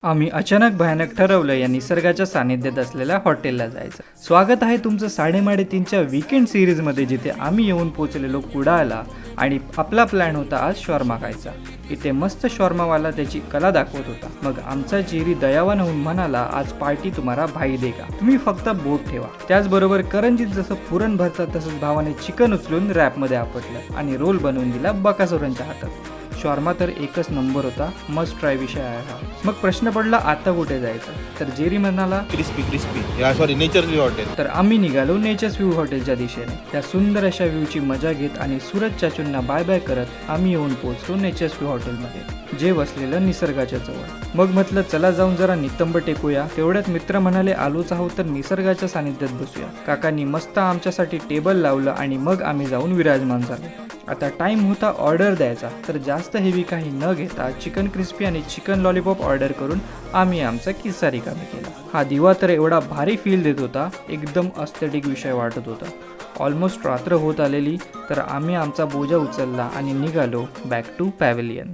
आम्ही अचानक भयानक ठरवलं या निसर्गाच्या सानिध्यात असलेल्या हॉटेलला जायचं. स्वागत आहे तुमचं 3.5च्या वीकेंड सिरीजमध्ये, जिथे आम्ही येऊन पोचलेलो कुडाळला आणि आपला प्लॅन होता आज शॉर्मा खायचा. इथे मस्त शॉर्मावाला त्याची कला दाखवत होता. मग आमचा चेहरी दयावान होऊन म्हणाला, आज पार्टी तुम्हाला भाई देगा, तुम्ही फक्त बोट ठेवा. त्याचबरोबर करंजीत जसं पुरण भरतात तसंच भावाने चिकन उचलून रॅपमध्ये आपटलं आणि रोल बनवून दिला बकासुरांच्या हातात. शॉर्मा तर एकच नंबर होता, मस्ट ट्राय विषय आहे हा. मग प्रश्न पडला, आता कुठे जायचं? तर जेरी म्हणाला क्रिस्पी नेचर्स व्ह्यू हॉटेल. तर आम्ही निघालो नेचर्स व्ह्यू हॉटेलच्या दिशेने. त्या सुंदर अशा व्ह्यूची मजा घेत आणि सूरज चाचूंना बाय बाय करत आम्ही येऊन पोहोचलो नेचर्स व्ह्यू हॉटेलमध्ये, जे वसलेलं निसर्गाच्या जवळ. मग म्हटलं चला जाऊन जरा नितंब टेकूया. तेवढ्यात मित्र म्हणाले, आलोच आहोत तर निसर्गाच्या सानिध्यात बसूया. काकांनी मस्त आमच्यासाठी टेबल लावलं आणि मग आम्ही जाऊन विराजमान झालो. आता टाइम होता ऑर्डर द्यायचा, तर जास्त हेवी काही न घेता चिकन क्रिस्पी आणि चिकन लॉलीपॉप ऑर्डर करून आम्ही आमचा किस्सा रिकामी केला. हा दिवा तर एवढा भारी फील देत होता, एकदम अस्थेटिक विषय वाटत होता. ऑलमोस्ट रात्र होत आलेली, तर आम्ही आमचा बोजा उचलला आणि निघालो बॅक टू पॅव्हिलियन.